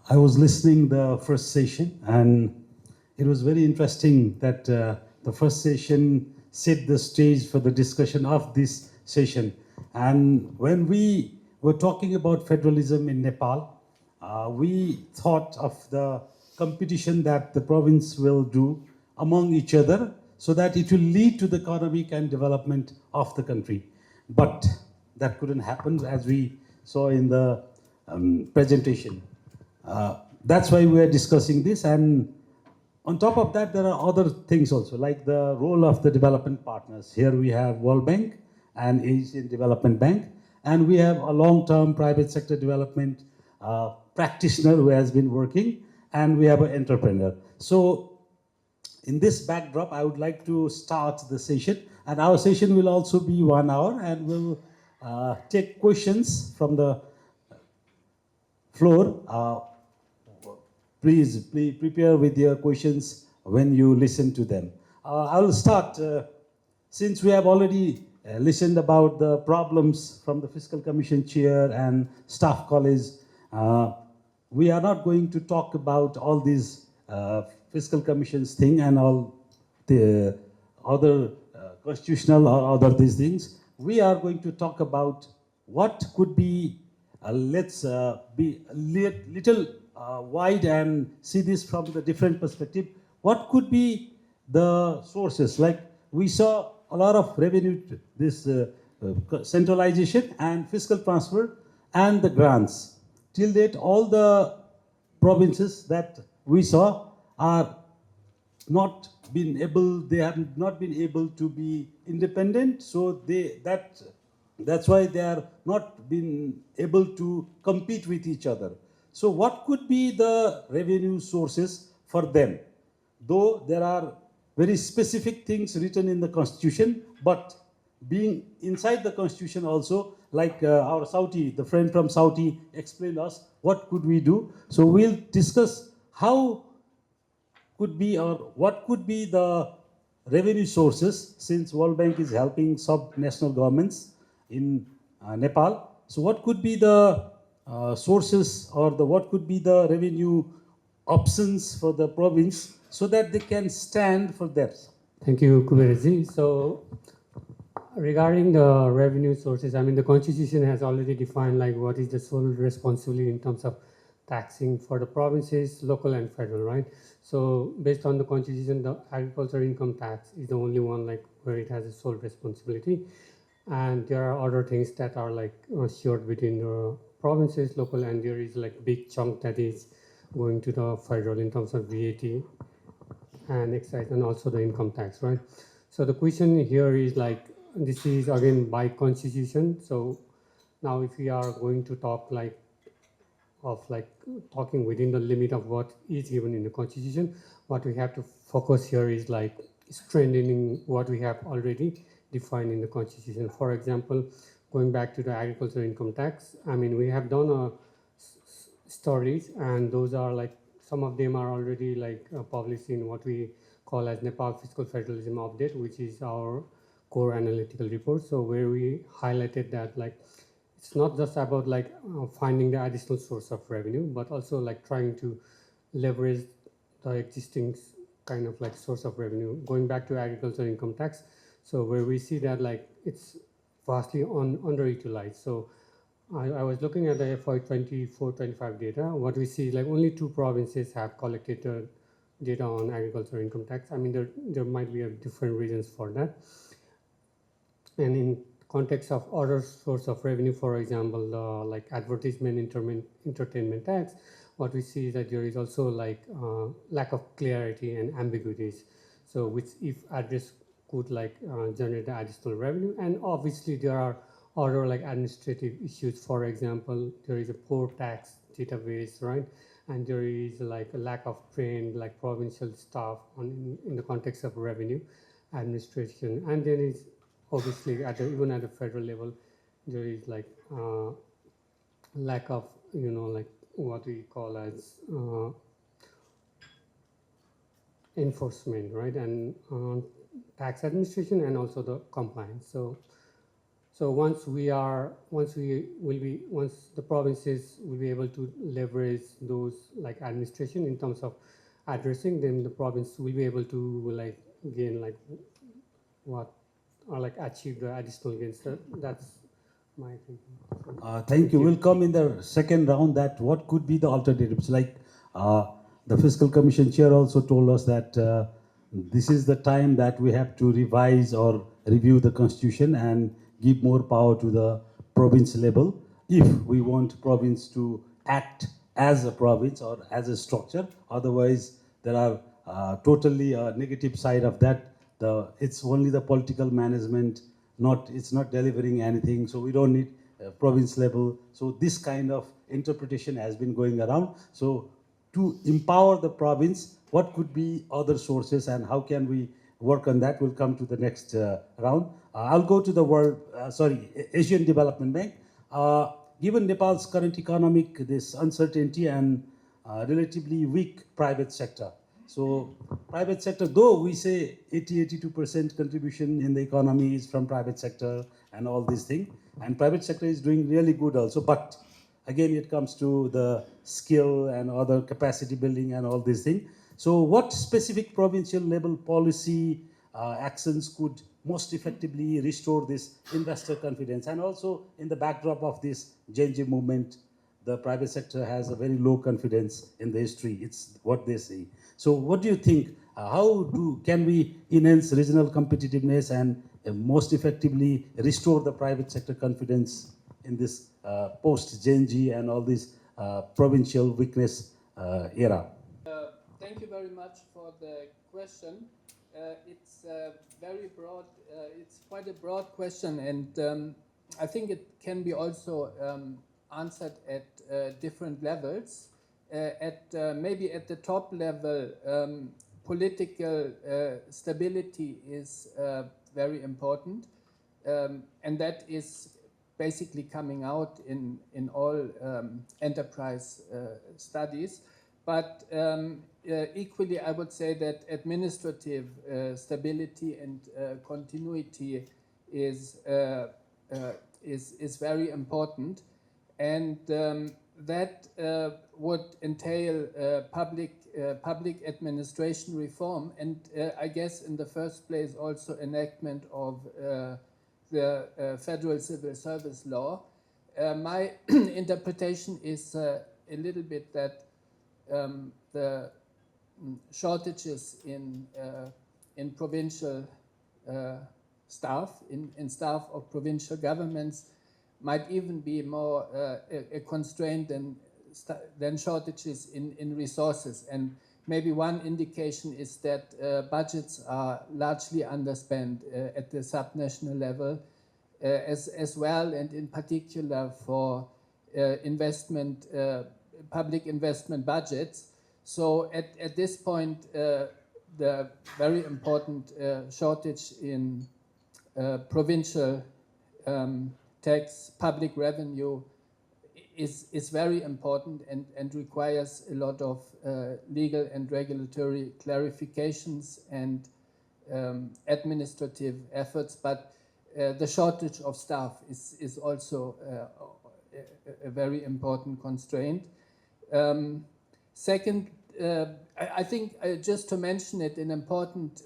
I was listening the first session, and it was very interesting that the first session set the stage for the discussion of this session. And when we were talking about federalism in Nepal, we thought of the competition that the province will do among each other so that it will lead to the economic and development of the country. But that couldn't happen, as we saw in the presentation. That's why we are discussing this. And on top of that, there are other things also, like the role of the development partners. Here we have World Bank and Asian Development Bank, and we have a long-term private sector development practitioner who has been working, and we have an entrepreneur. So in this backdrop, I would like to start the session, and our session will also be 1 hour, and we'll take questions from the floor. Please prepare with your questions when you listen to them. I will start, since we have already listened about the problems from the Fiscal Commission Chair and Staff College. We are not going to talk about all these Fiscal Commission's thing and all the other constitutional or other these things. We are going to talk about what could be, let's be a little wide and see this from the different perspective. What could be the sources? Like we saw a lot of revenue, this centralization and fiscal transfer and the grants. Till date, all the provinces that we saw are not been able, they have not been able to be independent, so that's why they are not been able to compete with each other. So what could be the revenue sources for them? Though there are very specific things written in the Constitution, but being inside the Constitution also, like our Saudi, the friend from Saudi explained us, what could we do? So we'll discuss how could be or what could be the revenue sources, since World Bank is helping sub-national governments in Nepal. So what could be the sources or what could be the revenue options for the province so that they can stand for that? Thank you, Kubera. So regarding the revenue sources, I mean, the Constitution has already defined like what is the sole responsibility in terms of taxing for the provinces, local and federal, right? So based on the Constitution, the agriculture income tax is the only one like where it has a sole responsibility. And there are other things that are like shared between the provinces, local, and there is like big chunk that is going to the federal in terms of VAT and excise and also the income tax, right? So the question here is like, this is again by Constitution. So now if we are going to talk like of like talking within the limit of what is given in the Constitution, what we have to focus here is like strengthening what we have already defined in the Constitution. For example, going back to the agriculture income tax, I mean, we have done stories, and those are like, some of them are already like published in what we call as Nepal Fiscal Federalism Update, which is our core analytical report. So where we highlighted that like, it's not just about like finding the additional source of revenue, but also like trying to leverage the existing kind of like source of revenue. Going back to agriculture income tax, so where we see that like it's vastly underutilized. So I was looking at the FY 24-25 data. What we see, like only 2 provinces have collected data on agriculture income tax. I mean, there might be different reasons for that. And in context of other source of revenue, for example, like advertisement, entertainment tax, what we see is that there is also like lack of clarity and ambiguities. So which if addressed could like generate additional revenue. And obviously there are other like administrative issues. For example, there is a poor tax database, right? And there is like a lack of trained like provincial staff in the context of revenue administration. And then is obviously even at the federal level, there is like lack of, you know, like what we call as enforcement, right? And tax administration and also the compliance. So So once the provinces will be able to leverage those like administration in terms of addressing, then the province will be able to like gain like what or like achieve the additional gains. That's my thinking. Thank you. We'll come in the second round that what could be the alternatives. Like the Fiscal Commission chair also told us that this is the time that we have to revise or review the constitution and give more power to the province level if we want province to act as a province or as a structure. Otherwise, there are totally a negative side of that. It's only the political management, it's not delivering anything. So we don't need province level. So this kind of interpretation has been going around. So to empower the province, what could be other sources and how can we work on that? We'll come to the next round. I'll go to the Asian Development Bank. Given Nepal's current economic, this uncertainty and relatively weak private sector. So private sector, though we say 82% contribution in the economy is from private sector and all these things, and private sector is doing really good also, but again, it comes to the skill and other capacity building and all these things. So what specific provincial level policy actions could most effectively restore this investor confidence? And also in the backdrop of this Gen Z movement, the private sector has a very low confidence in the history. It's what they say. So what do you think? Can we enhance regional competitiveness and most effectively restore the private sector confidence in this post-Gen Z and all this provincial weakness era? Thank you very much for the question. It's very broad. It's quite a broad question, and I think it can be also answered at different levels. Maybe at the top level, political stability is very important, and that is basically coming out in all enterprise studies. But equally, I would say that administrative stability and continuity is very important, and that would entail public administration reform, and I guess in the first place also enactment of the Federal Civil Service Law. My interpretation is a little bit that the shortages in provincial staff, in staff of provincial governments, might even be more a constraint than shortages in resources. And maybe one indication is that budgets are largely underspent at the subnational level as well, and in particular for public investment budgets. So at this point, the very important shortage in provincial tax public revenue is very important and requires a lot of legal and regulatory clarifications and administrative efforts. But the shortage of staff is also a very important constraint. Second, I think just to mention it, an important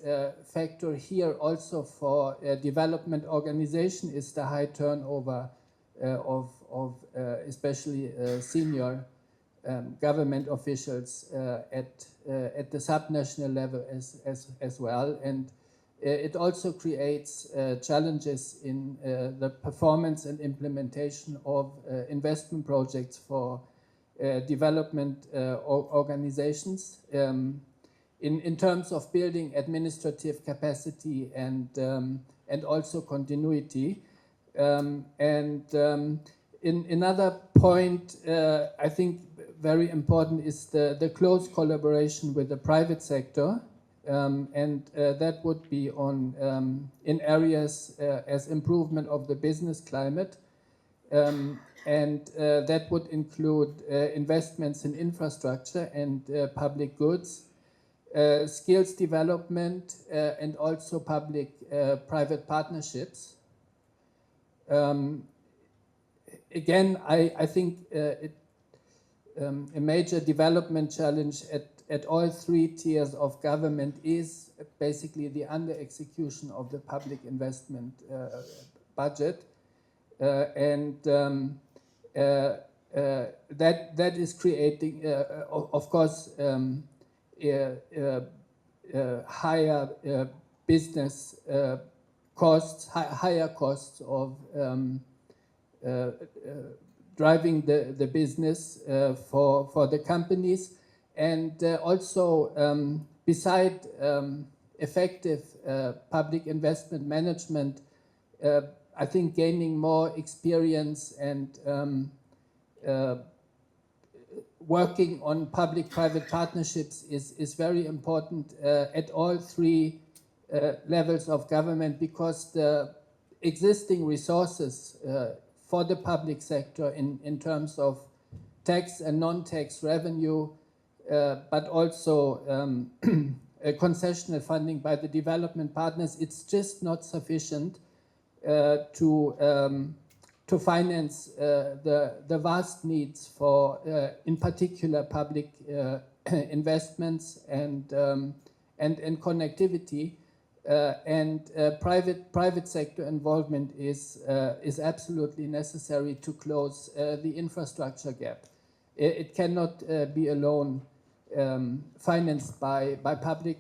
factor here also for development organization is the high turnover of especially senior government officials at the subnational level as well, and it also creates challenges in the performance and implementation of investment projects for development organizations in terms of building administrative capacity and also continuity. In another point, I think very important is the close collaboration with the private sector, and that would be in areas as improvement of the business climate, and that would include investments in infrastructure and public goods, skills development, and also public-private partnerships. Again, I think a major development challenge at all three tiers of government is basically the under-execution of the public investment budget. That is creating, of course, higher business costs, higher costs of driving the business for the companies, and also beside effective public investment management, I think gaining more experience and working on public-private partnerships is very important at all three levels of government, because the existing resources for the public sector in terms of tax and non-tax revenue, but also concessional funding by the development partners, it's just not sufficient to finance the vast needs for, in particular, public investments and connectivity. Private sector involvement is absolutely necessary to close the infrastructure gap. It cannot be alone financed by public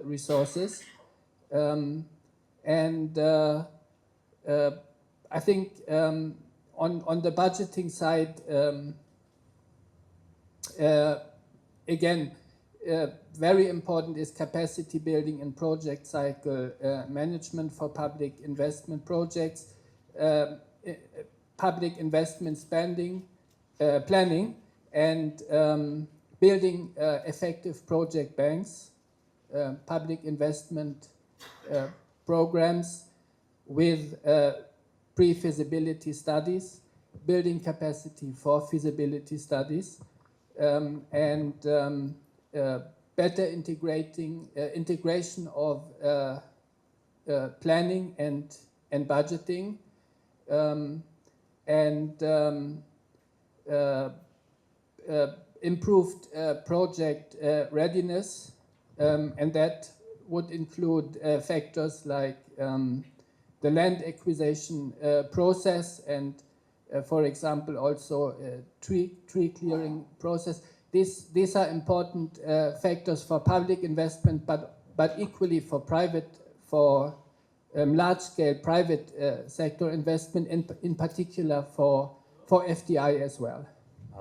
resources. I think on the budgeting side, again, very important is capacity building and project cycle management for public investment projects, public investment spending, planning, and building effective project banks, public investment programs with pre-feasibility studies, building capacity for feasibility studies, and better integration of planning and budgeting, and improved project readiness, and that would include factors like the land acquisition process and, for example, also tree clearing process. These are important factors for public investment, but equally for large-scale private sector investment, in particular for FDI as well.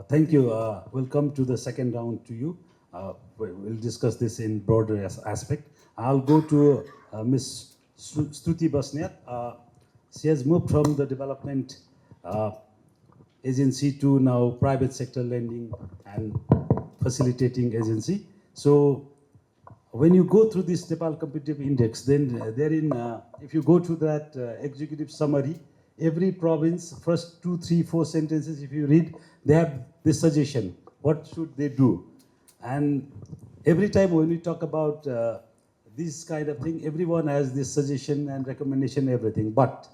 Thank you. We'll come to the second round to you. We'll discuss this in broader aspect. I'll go to Ms. Stuti Basniat. She has moved from the development agency to now private sector lending and facilitating agency. So when you go through this Nepal Competitive Index, then therein, if you go to that executive summary, every province, first 2, 3, 4 sentences, if you read, they have this suggestion. What should they do? And every time when we talk about this kind of thing, everyone has this suggestion and recommendation, everything. But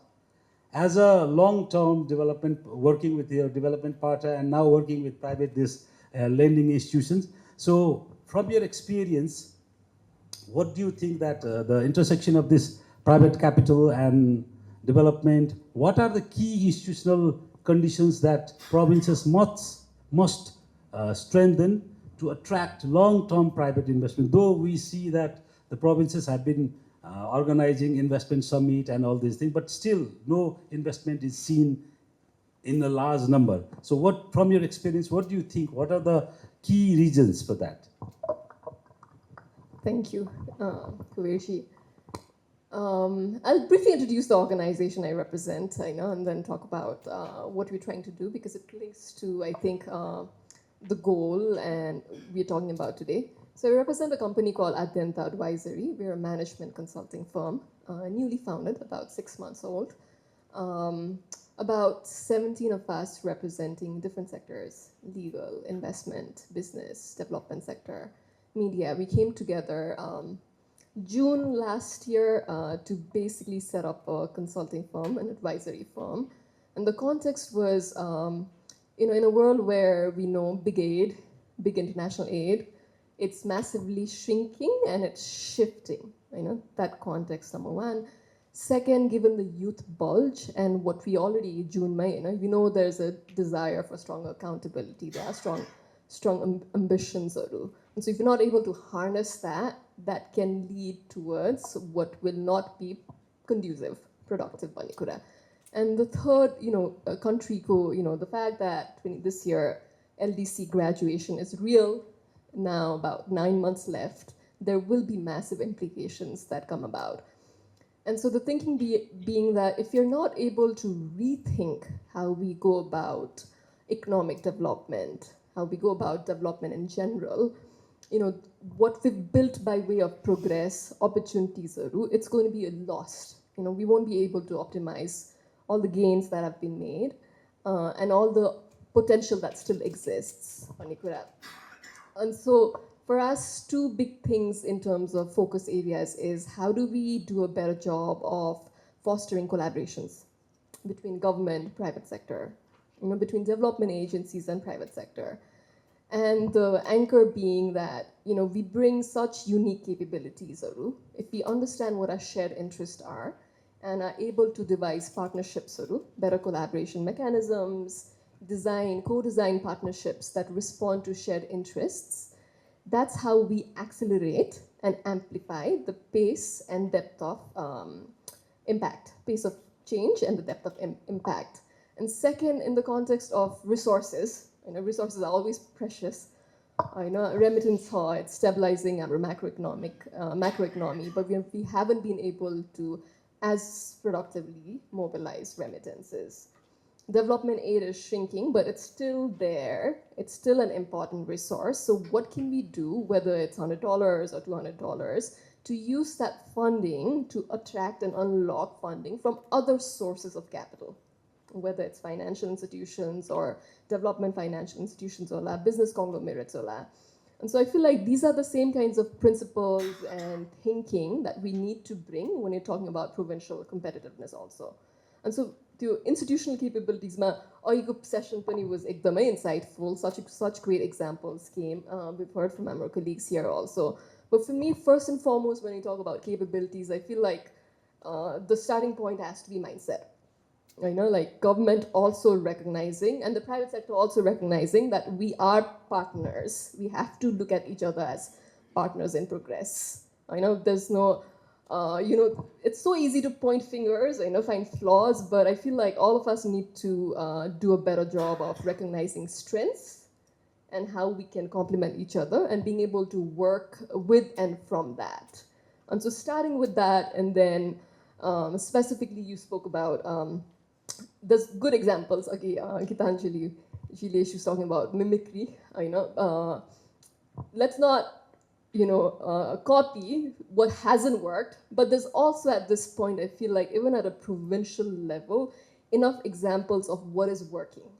as a long-term development, working with your development partner and now working with private lending institutions, so from your experience, what do you think that the intersection of this private capital and development, what are the key institutional conditions that provinces must strengthen to attract long-term private investment? Though we see that the provinces have been organizing investment summit and all these things, but still no investment is seen in a large number. So what, from your experience, what do you think? What are the key reasons for that? Thank you, Kubera. I'll briefly introduce the organization I represent, and then talk about what we're trying to do, because it links to, I think, the goal and we're talking about today. So I represent a company called Aadyanta Advisory. We're a management consulting firm, newly founded, about 6 months old. About 17 of us representing different sectors: legal, investment, business, development sector, media. We came together June last year to basically set up a consulting firm, an advisory firm. And the context was, in a world where we know big aid, big international aid, it's massively shrinking and it's shifting. That context, number one. Second, given the youth bulge and what we already, June, May, we know there's a desire for stronger accountability. There are strong ambitions. And so if you're not able to harness that, that can lead towards what will not be conducive, productive. And the third, country the fact that this year LDC graduation is real, now about 9 months left, there will be massive implications that come about. And so the thinking being that if you're not able to rethink how we go about economic development, how we go about development in general, what we've built by way of progress, opportunities, it's going to be lost. We won't be able to optimize all the gains that have been made and all the potential that still exists. And so for us, two big things in terms of focus areas is how do we do a better job of fostering collaborations between government, private sector, between development agencies and private sector. And the anchor being that, we bring such unique capabilities, if we understand what our shared interests are and are able to devise partnerships, better collaboration mechanisms, co-design partnerships that respond to shared interests, that's how we accelerate and amplify the pace and depth of impact, pace of change and the depth of impact. And second, in the context of resources, resources are always precious. Remittance, it's stabilizing our macroeconomy, but we haven't been able to as productively mobilize remittances. Development aid is shrinking, but it's still there. It's still an important resource. So what can we do, whether it's $100 or $200, to use that funding to attract and unlock funding from other sources of capital, whether it's financial institutions or development financial institutions or business conglomerates or. And so I feel like these are the same kinds of principles and thinking that we need to bring when you're talking about provincial competitiveness also. And so the institutional capabilities, Oigo session was ekdamai insightful. Such great examples came. We've heard from our colleagues here also. But for me, first and foremost, when you talk about capabilities, I feel like the starting point has to be mindset. Like government also recognizing and the private sector also recognizing that we are partners. We have to look at each other as partners in progress. There's no, it's so easy to point fingers, find flaws, but I feel like all of us need to do a better job of recognizing strengths and how we can complement each other and being able to work with and from that. And so starting with that, and then specifically you spoke about, there's good examples. Okay, Gitanjali, she was talking about mimicry. Let's not, copy what hasn't worked. But there's also at this point, I feel like even at a provincial level, enough examples of what is working.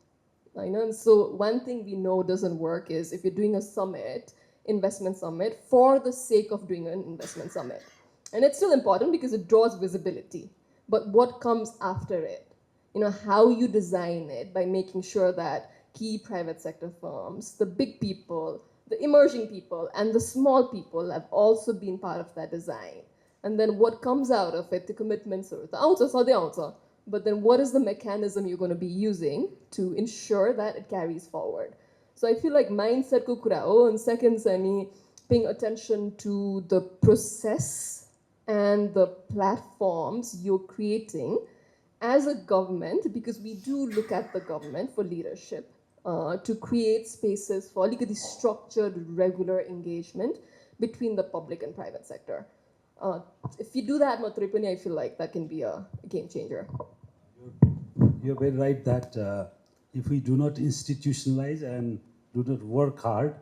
And so one thing we know doesn't work is if you're doing a summit, investment summit, for the sake of doing an investment summit. And it's still important because it draws visibility. But what comes after it? How you design it by making sure that key private sector firms, the big people, the emerging people, and the small people have also been part of that design. And then what comes out of it, the commitments, or the answers are the answer. But then what is the mechanism you're going to be using to ensure that it carries forward? So I feel like mindset ko kura ho, and second, paying attention to the process and the platforms you're creating as a government, because we do look at the government for leadership, to create spaces for structured, regular engagement between the public and private sector. If you do that, Matripani, I feel like that can be a game changer. You're very right that if we do not institutionalize and do not work hard,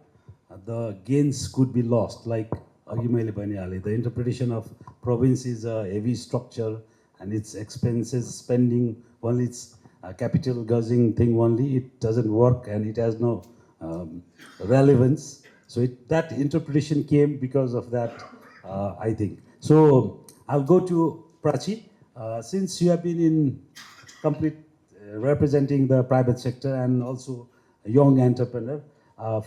the gains could be lost. Like the interpretation of province is a heavy structure and its expenses, spending, only its capital guzzling thing only, it doesn't work and it has no relevance. So that interpretation came because of that, I think. So I'll go to Prachi. Since you have been in complete representing the private sector and also a young entrepreneur,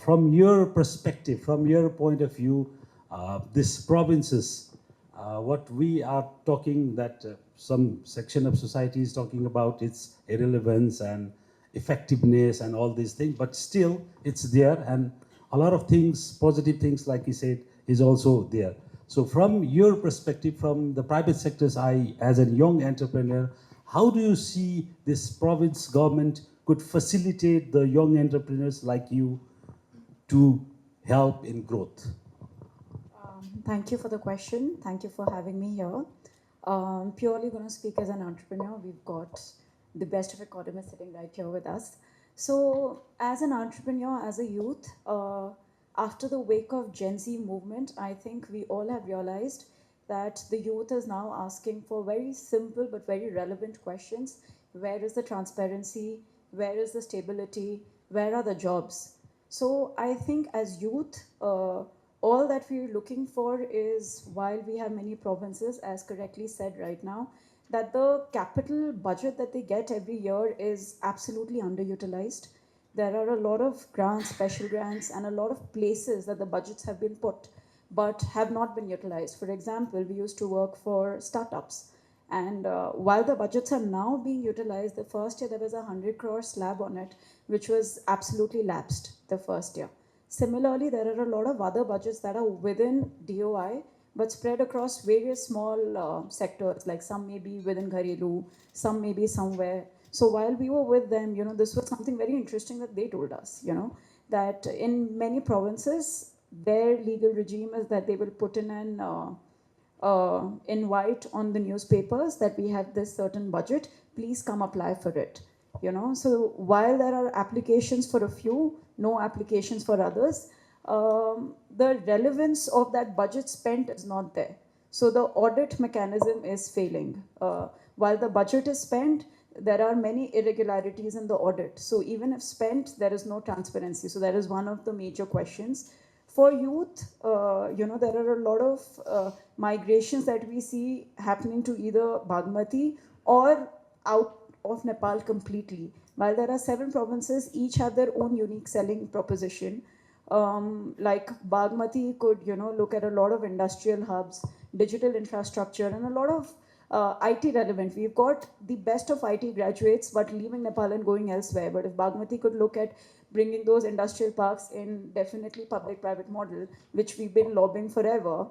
from your perspective, from your point of view, these provinces, what we are talking that some section of society is talking about its irrelevance and effectiveness and all these things, but still it's there, and a lot of things, positive things, like you said, is also there. So from your perspective, from the private sector's eye, as a young entrepreneur, how do you see this province government could facilitate the young entrepreneurs like you to help in growth? Thank you for the question. Thank you for having me here. Purely going to speak as an entrepreneur. We've got the best of economists sitting right here with us. So as an entrepreneur, as a youth, after the wake of Gen Z movement, I think we all have realized that the youth is now asking for very simple but very relevant questions. Where is the transparency? Where is the stability? Where are the jobs? So I think as youth, all that we're looking for is, while we have many provinces, as correctly said right now, that the capital budget that they get every year is absolutely underutilized. There are a lot of grants, special grants, and a lot of places that the budgets have been put but have not been utilized. For example, we used to work for startups. And while the budgets are now being utilized, the first year there was a 100 crore slab on it, which was absolutely lapsed the first year. Similarly, there are a lot of other budgets that are within DOI, but spread across various small sectors, like some may be within Gharelu, some may be somewhere. So while we were with them, this was something very interesting that they told us, that in many provinces, their legal regime is that they will put in an invite on the newspapers that we have this certain budget, please come apply for it. So while there are applications for a few, no applications for others, the relevance of that budget spent is not there. So the audit mechanism is failing. While the budget is spent, there are many irregularities in the audit. So even if spent, there is no transparency. So that is one of the major questions. For youth, there are a lot of migrations that we see happening to either Bagmati or out of Nepal completely. While there are 7 provinces, each have their own unique selling proposition. Like Bagmati could, look at a lot of industrial hubs, digital infrastructure, and a lot of IT relevant. We've got the best of IT graduates, but leaving Nepal and going elsewhere. But if Bagmati could look at bringing those industrial parks in, definitely public-private model, which we've been lobbying forever,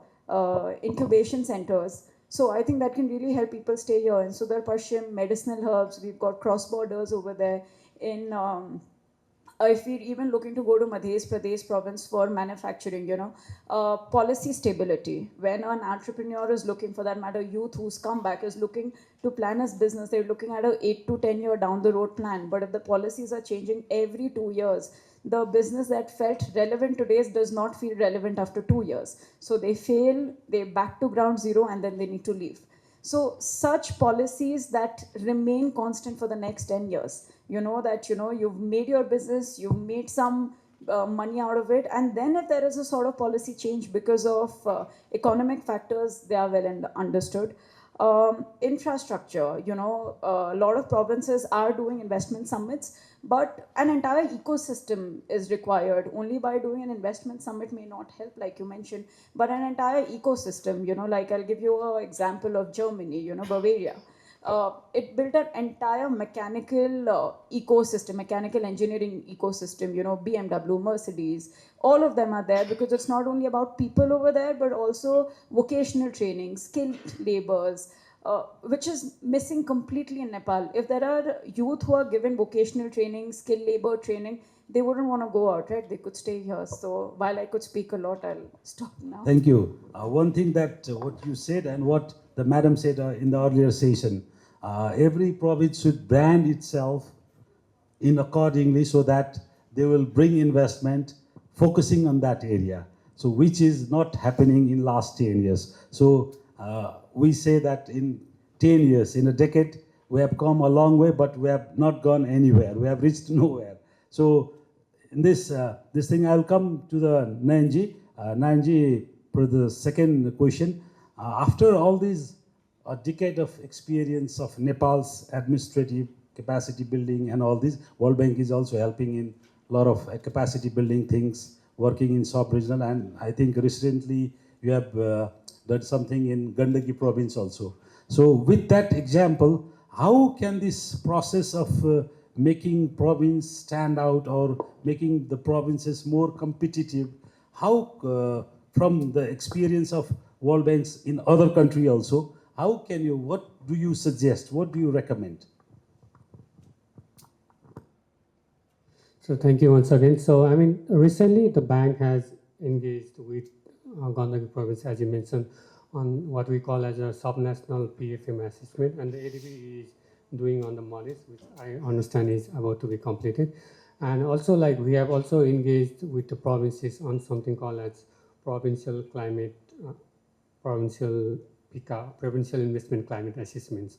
incubation centers. So I think that can really help people stay here. In Sudar Pashchim, medicinal herbs, we've got cross borders over there. In if we're even looking to go to Madhya Pradesh province for manufacturing, policy stability. When an entrepreneur is looking, for that matter, youth who's come back is looking to plan his business, they're looking at a 8 to 10 year down the road plan. But if the policies are changing every 2 years, the business that felt relevant today does not feel relevant after 2 years. So they fail, they back to ground zero, and then they need to leave. So such policies that remain constant for the next 10 years, you've made your business, you've made some money out of it, and then if there is a sort of policy change because of economic factors, they are well understood. Infrastructure, a lot of provinces are doing investment summits, but an entire ecosystem is required. Only by doing an investment summit may not help, like you mentioned, but an entire ecosystem, like I'll give you an example of Germany, Bavaria. It built an entire mechanical ecosystem, mechanical engineering ecosystem, BMW, Mercedes, all of them are there because it's not only about people over there, but also vocational training, skilled laborers, which is missing completely in Nepal. If there are youth who are given vocational training, skilled labor training, they wouldn't want to go out, right? They could stay here. So while I could speak a lot, I'll stop now. Thank you. One thing that what you said and what the madam said in the earlier session, every province should brand itself in accordingly so that they will bring investment focusing on that area. So which is not happening in last 10 years. So we say that in 10 years, in a decade, we have come a long way, but we have not gone anywhere. We have reached nowhere. So in this thing, I'll come to the Nayanji. Nayanji, for the second question, After all these a decade of experience of Nepal's administrative capacity building and all this, World Bank is also helping in a lot of capacity building things, working in sub-regional, and I think recently you have done something in Gandaki province also. So with that example, how can this process of making province stand out or making the provinces more competitive, how from the experience of World Banks in other country also, how can you, what do you suggest, what do you recommend? So thank you once again. So I mean, recently the bank has engaged with Gandaki province, as you mentioned, on what we call as a subnational PFM assessment, and the ADB is doing on the models, which I understand is about to be completed. And also, like, we have also engaged with the provinces on something called as provincial climate, provincial PICA, provincial investment climate assessments,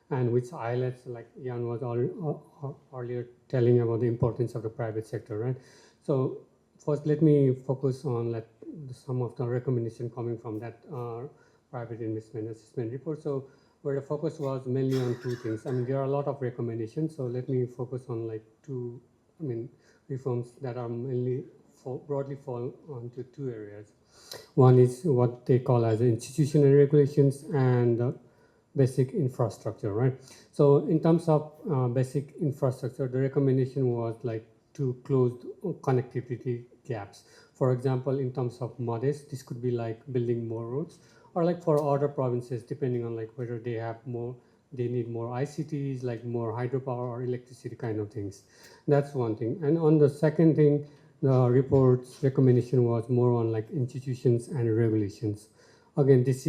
and which highlights, like Jan was earlier telling about the importance of the private sector, right? So first, let me focus on like some of the recommendation coming from that private investment assessment report. So where the focus was mainly on two things. I mean, there are a lot of recommendations, so let me focus on like two, I mean, reforms that are mainly broadly fall onto two areas. One is what they call as institutional regulations and basic infrastructure, right? So in terms of basic infrastructure, the recommendation was like to close connectivity gaps. For example, in terms of modest, this could be like building more roads, or like for other provinces, depending on like whether they have more, they need more ICTs, like more hydropower or electricity kind of things. That's one thing. And on the second thing, the report's recommendation was more on like institutions and regulations. Again, this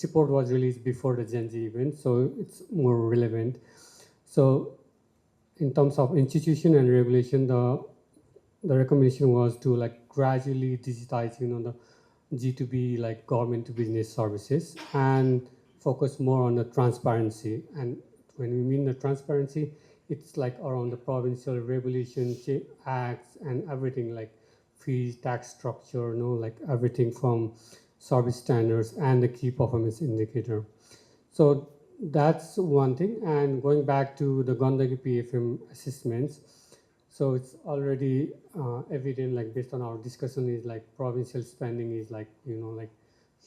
report was released before the Gen Z event, so it's more relevant. So in terms of institution and regulation, the recommendation was to like gradually digitize, the G2B, like government to business services, and focus more on the transparency. And when we mean the transparency, it's like around the provincial regulations, acts, and everything, like fees, tax structure, like everything from service standards and the key performance indicator. So that's one thing. And going back to the Gandaki PFM assessments, so it's already evident, like based on our discussion, is like provincial spending is like, like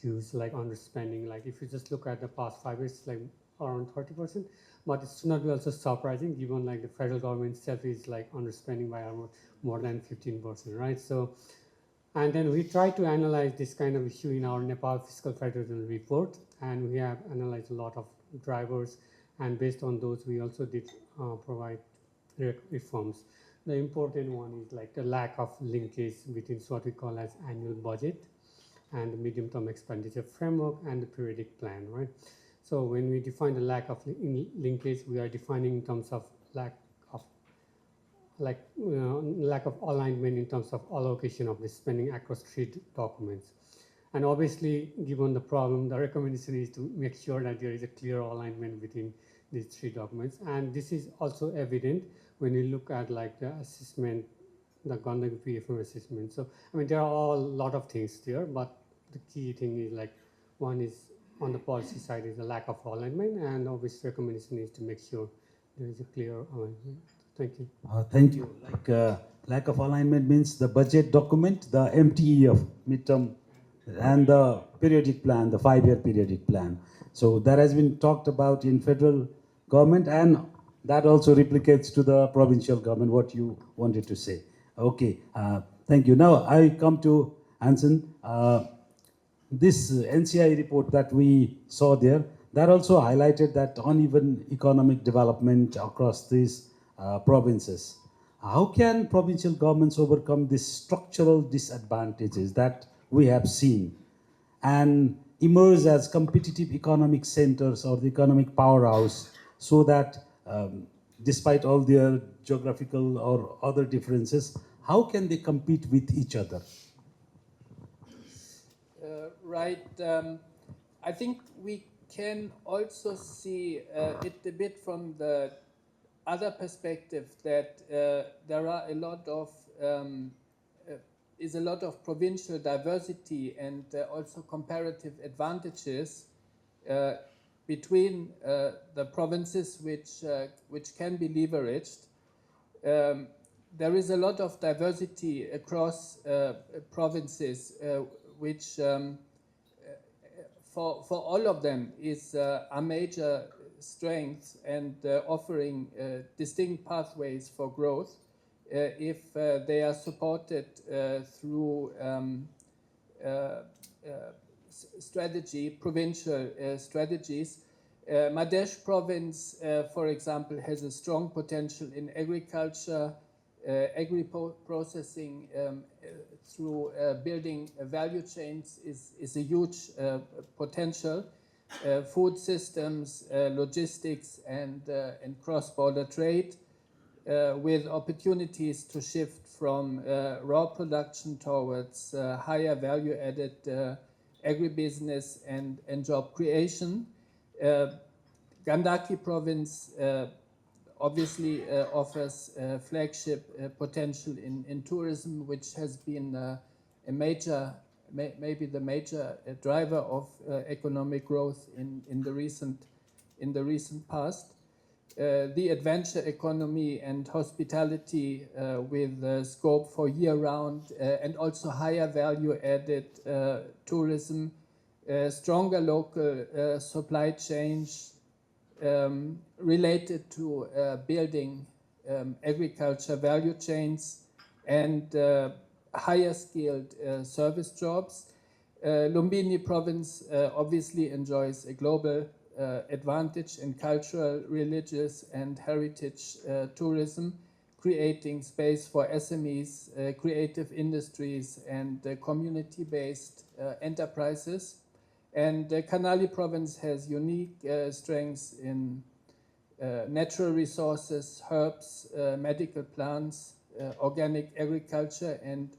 huge, like underspending. Like if you just look at the past 5 years, like around 30%, but it should not be also surprising given like the federal government itself is like underspending by more than 15%, right? So, and then we try to analyze this kind of issue in our Nepal Fiscal Federalism report, and we have analyzed a lot of drivers, and based on those, we also did provide reforms. The important one is like the lack of linkage between what we call as annual budget and the medium-term expenditure framework and the periodic plan, right? So when we define the lack of linkage, we are defining in terms of lack of alignment in terms of allocation of the spending across three documents. And obviously, given the problem, the recommendation is to make sure that there is a clear alignment between these three documents. And this is also evident when you look at like the assessment, the Gandaki PFM assessment. So, I mean, there are a lot of things there, but the key thing is like, one is on the policy side is a lack of alignment, and obviously recommendation is to make sure there is a clear alignment. Thank you. Thank you. Like lack of alignment means the budget document, the MTE of midterm, and the periodic plan, the 5-year periodic plan. So that has been talked about in federal government, and that also replicates to the provincial government, what you wanted to say. Okay, thank you. Now I come to Hansen. This NCI report that we saw there, that also highlighted that uneven economic development across these provinces. How can provincial governments overcome these structural disadvantages that we have seen and emerge as competitive economic centers or the economic powerhouse, so that despite all their geographical or other differences, how can they compete with each other? Right. I think we can also see it a bit from the other perspective that there are a lot of is a lot of provincial diversity and also comparative advantages between the provinces which can be leveraged. There is a lot of diversity across provinces, which for all of them is a major strength and offering distinct pathways for growth if they are supported through provincial strategies. Madhesh province, for example, has a strong potential in agriculture, agri-processing through building value chains is a huge potential. Food systems, logistics, and cross-border trade, with opportunities to shift from raw production towards higher value-added agribusiness and job creation. Gandaki province obviously offers flagship potential in tourism, which has been a major, maybe the major driver of economic growth in the recent past. The adventure economy and hospitality with scope for year-round and also higher value-added tourism, stronger local supply chains related to building agriculture value chains and higher skilled service jobs. Lumbini province obviously enjoys a global advantage in cultural, religious, and heritage tourism, creating space for SMEs, creative industries, and community-based enterprises. And Karnali province has unique strengths in natural resources, herbs, medical plants, organic agriculture, and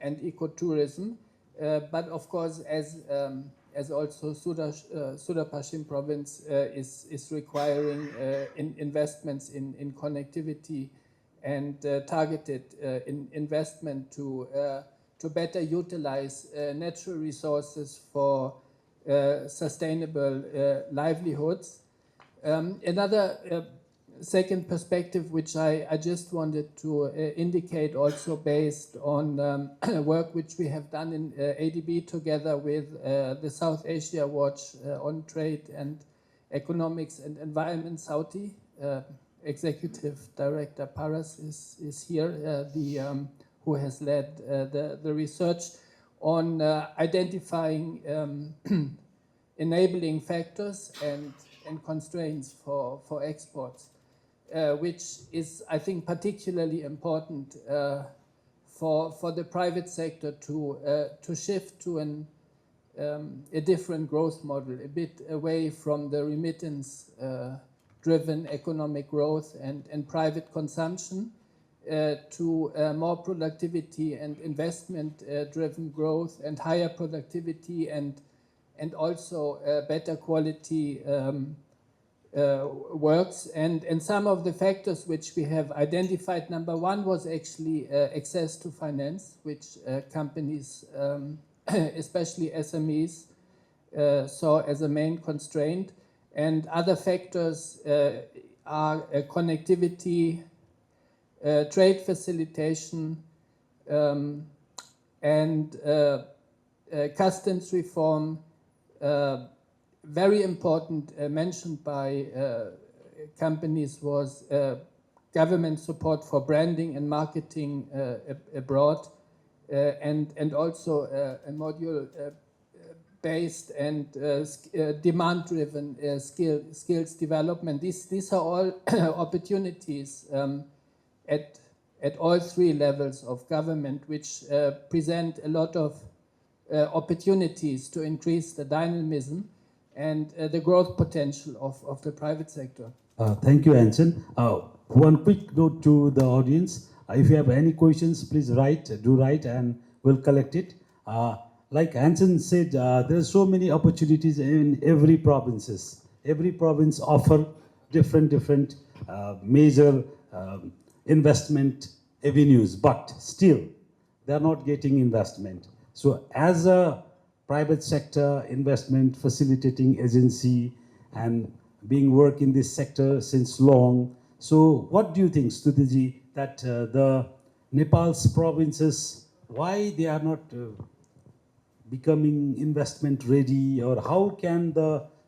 ecotourism. But of course, as also Sudapashim province is requiring investments in connectivity and targeted investment to better utilize natural resources for sustainable livelihoods. Another second perspective, which I just wanted to indicate, also based on work which we have done in ADB together with the South Asia Watch on Trade and Economics and Environment, Sauti. Executive Director Paras is here, who has led the research on identifying enabling factors and constraints for exports, which is, I think, particularly important for the private sector to shift to a different growth model, a bit away from the remittance driven economic growth and private consumption to more productivity and investment driven growth and higher productivity and also better quality works. And some of the factors which we have identified, number one was actually access to finance, which companies, especially SMEs, saw as a main constraint. And other factors are connectivity, trade facilitation, and customs reform. Very important, mentioned by companies, was government support for branding and marketing abroad, and also a module based and demand-driven skills development. These are all opportunities at all three levels of government, which present a lot of opportunities to increase the dynamism and the growth potential of the private sector. Thank you, Hansen. One quick note to the audience. If you have any questions, please do write, and we'll collect it. Like Hansen said, there are so many opportunities in every provinces. Every province offer different major investment avenues, but still they are not getting investment. So as a private sector investment facilitating agency and being work in this sector since long, so what do you think, Studiji, that the Nepal's provinces, why they are not becoming investment ready, or how can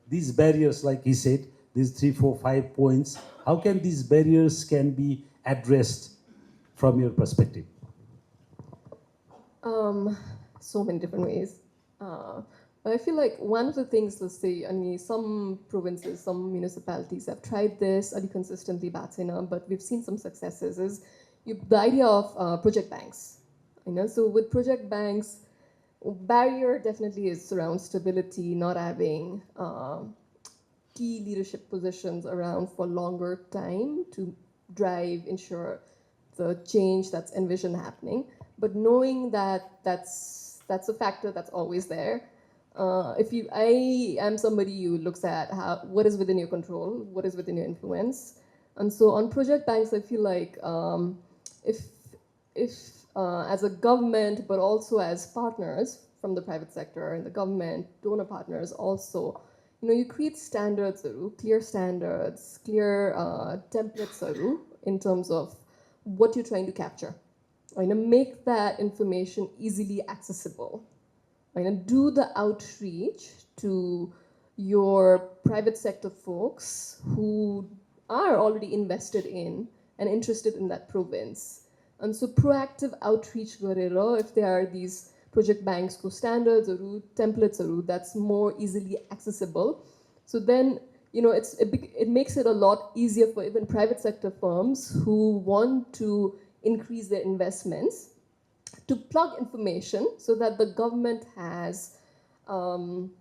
these barriers, like he said, these 3, 4, 5 points, how can these barriers can be addressed from your perspective? So many different ways. But I feel like one of the things, let's say, I mean, some provinces, some municipalities have tried this consistently, but we've seen some successes, is the idea of project banks. So with project banks, barrier definitely is around stability, not having key leadership positions around for longer time to ensure the change that's envisioned happening. But knowing that that's a factor that's always there. I am somebody who looks at what is within your control, what is within your influence, and so on project banks, I feel like if as a government, but also as partners from the private sector and the government, donor partners also, you create standards, clear standards, clear templates, in terms of what you're trying to capture. Make that information easily accessible. Do the outreach to your private sector folks who are already invested in and interested in that province. And so proactive outreach garera, if there are these project banks standards or templates that's more easily accessible. So then it makes it a lot easier for even private sector firms who want to increase their investments to plug information so that the government has project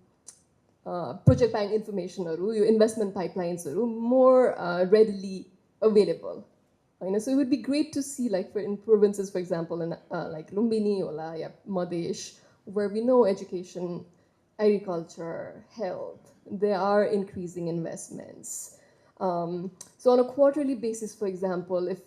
bank information your investment pipelines more readily available. So it would be great to see, like in provinces, for example, in like Lumbini or Madhesh, where we know education, agriculture, health, they are increasing investments. So on a quarterly basis, for example, if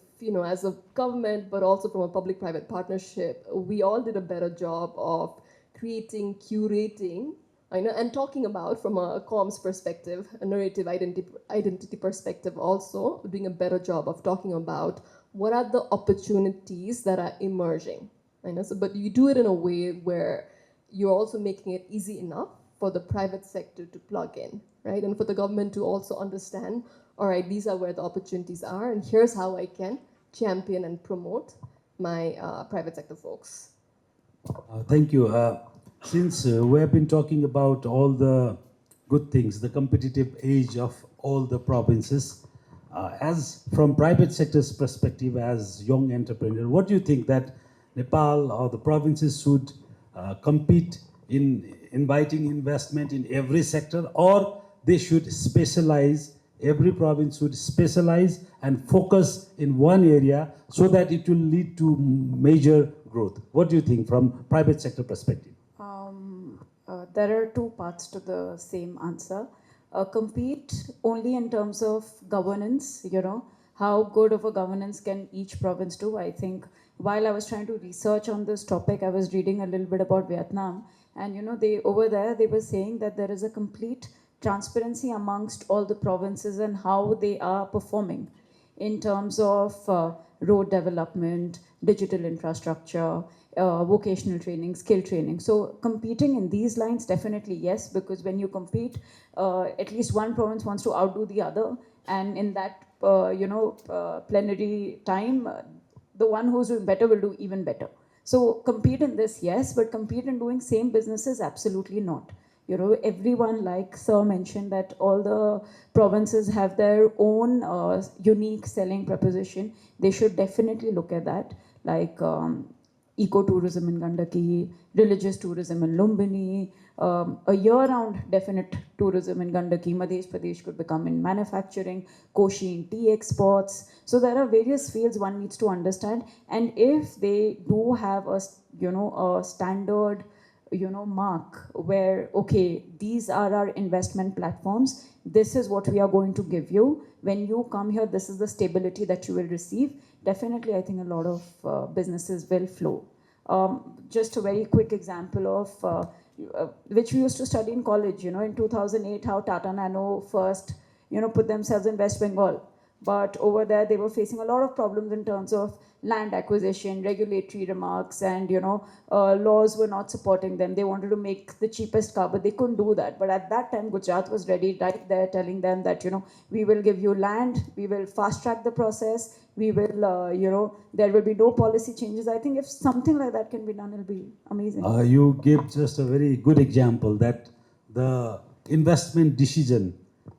as a government, but also from a public-private partnership, we all did a better job of curating, and talking about from a comms perspective, a narrative identity perspective also, doing a better job of talking about what are the opportunities that are emerging. But you do it in a way where you're also making it easy enough for the private sector to plug in, right? And for the government to also understand, all right, these are where the opportunities are, and here's how I can champion and promote my private sector folks. Thank you. Since we have been talking about all the good things, the competitive edge of all the provinces, as from private sector's perspective, as young entrepreneur, what do you think that Nepal or the provinces should compete in inviting investment in every sector, or they should specialize? Every province should specialize and focus in one area so that it will lead to major growth. What do you think from private sector perspective? There are two parts to the same answer. Compete only in terms of governance, how good of a governance can each province do. I think while I was trying to research on this topic, I was reading a little bit about Vietnam, and they over there, they were saying that there is a complete transparency amongst all the provinces and how they are performing in terms of road development, digital infrastructure, vocational training, skill training. So competing in these lines, definitely yes, because when you compete, at least one province wants to outdo the other, and in that plenary time, the one who's doing better will do even better. So compete in this, yes, but compete in doing same businesses, absolutely not. Everyone, like Sir mentioned, that all the provinces have their own unique selling proposition. They should definitely look at that, like eco-tourism in Gandaki, religious tourism in Lumbini, a year-round definite tourism in Gandaki. Madhya Pradesh could become in manufacturing, Koshi in tea exports. So there are various fields one needs to understand, and if they do have a standard mark where, okay, these are our investment platforms, this is what we are going to give you. When you come here, this is the stability that you will receive. Definitely, I think a lot of businesses will flow. Just a very quick example of which we used to study in college, in 2008, how Tata Nano first, put themselves in West Bengal. But over there, they were facing a lot of problems in terms of land acquisition, regulatory remarks, and laws were not supporting them. They wanted to make the cheapest car, but they couldn't do that. But at that time, Gujarat was ready, right there, telling them that we will give you land, we will fast track the process, we will there will be no policy changes. I think if something like that can be done, it'll be amazing. You gave just a very good example that the investment decision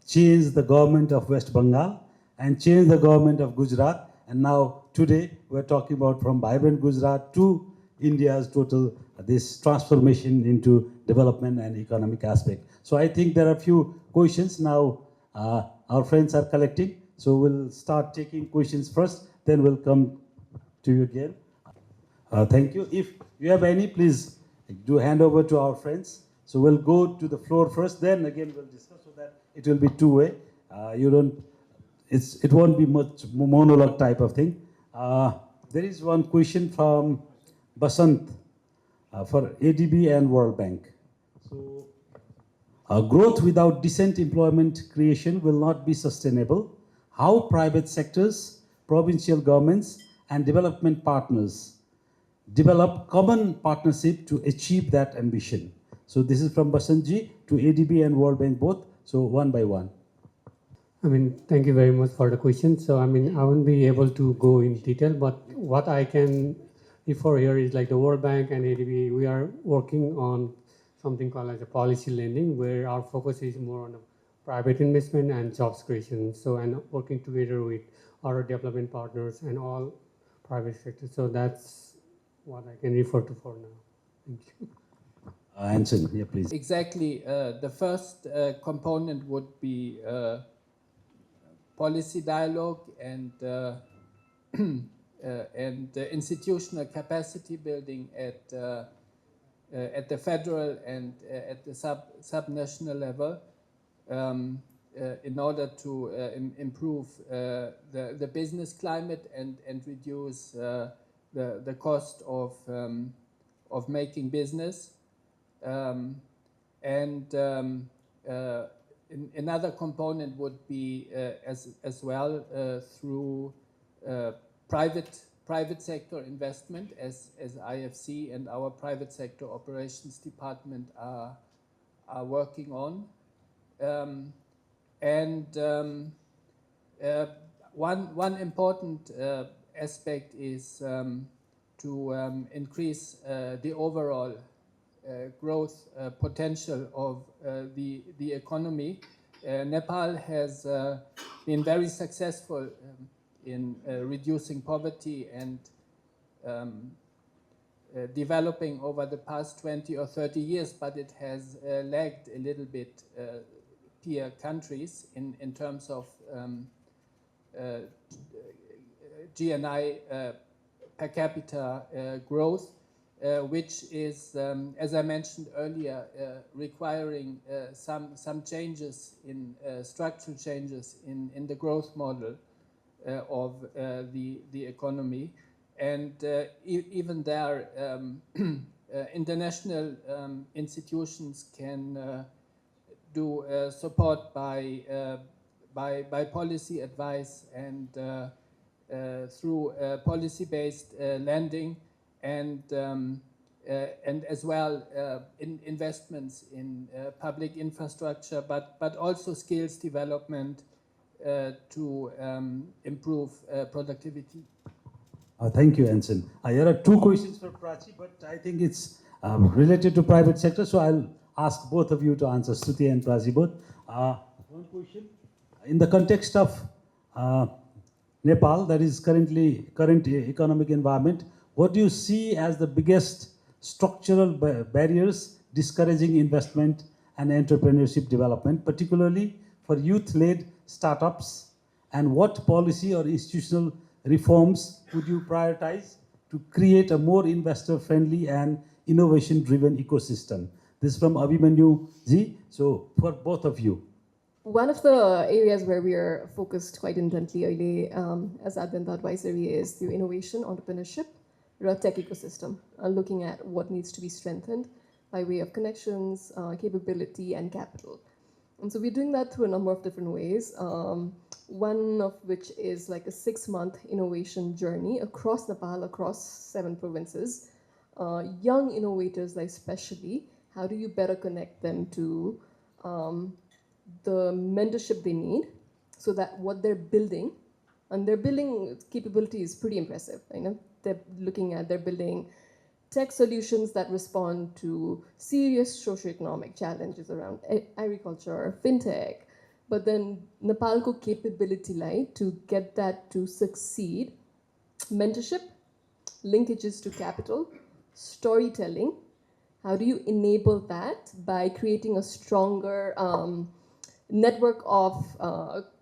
changed the government of West Bengal and changed the government of Gujarat. And now today we're talking about from vibrant Gujarat to India's total this transformation into development and economic aspect. So I think there are a few questions now. Our friends are collecting, so we'll start taking questions first. Then we'll come to you again. Thank you. If you have any, please do hand over to our friends. So we'll go to the floor first. Then again we'll discuss so that it will be two-way. It won't be much monologue type of thing. There is one question from Basant for ADB and World Bank. So, growth without decent employment creation will not be sustainable. How private sectors, provincial governments, and development partners develop common partnership to achieve that ambition? So this is from Basantji to ADB and World Bank both. So one by one. Thank you very much for the question. So, I won't be able to go in detail, but what I can refer here is like the World Bank and ADB, we are working on something called as a policy lending, where our focus is more on private investment and jobs creation. So, and working together with our development partners and all private sector. So that's what I can refer to for now. Thank you. Hansen, yeah, please. Exactly. The first component would be policy dialogue and institutional capacity building at the federal and at the subnational level in order to improve the business climate and reduce the cost of making business. Another component would be as well through private sector investment, as IFC and our private sector operations department are working on. One important aspect is to increase the overall growth potential of the economy. Nepal has been very successful in reducing poverty and developing over the past 20 or 30 years, but it has lagged a little bit peer countries in terms of GNI per capita growth. Which is, as I mentioned earlier, requiring some changes in structural changes in the growth model of the economy, and even there, international institutions can do support by policy advice and through policy-based lending. And as well investments in public infrastructure, but also skills development to improve productivity. Thank you, Hansen. Here are two questions for Prachi, but I think it's related to private sector, so I'll ask both of you to answer, Stuti and Prachi both. One question, in the context of Nepal, that is current economic environment, what do you see as the biggest structural barriers discouraging investment and entrepreneurship development, particularly for youth-led startups? And what policy or institutional reforms would you prioritize to create a more investor-friendly and innovation-driven ecosystem? This is from Abhimanyu Ji. So for both of you. One of the areas where we are focused quite intently as Aadyanta Advisory is through innovation, entrepreneurship, tech ecosystem, looking at what needs to be strengthened by way of connections, capability, and capital. And so we're doing that through a number of different ways. One of which is like a 6-month innovation journey across Nepal, across 7 provinces. Young innovators, like especially, how do you better connect them to the mentorship they need so that what they're building, and their building capability is pretty impressive. They're building tech solutions that respond to serious socioeconomic challenges around agriculture, fintech, but then Nepal's capability like to get that to succeed, mentorship, linkages to capital, storytelling. How do you enable that by creating a stronger network of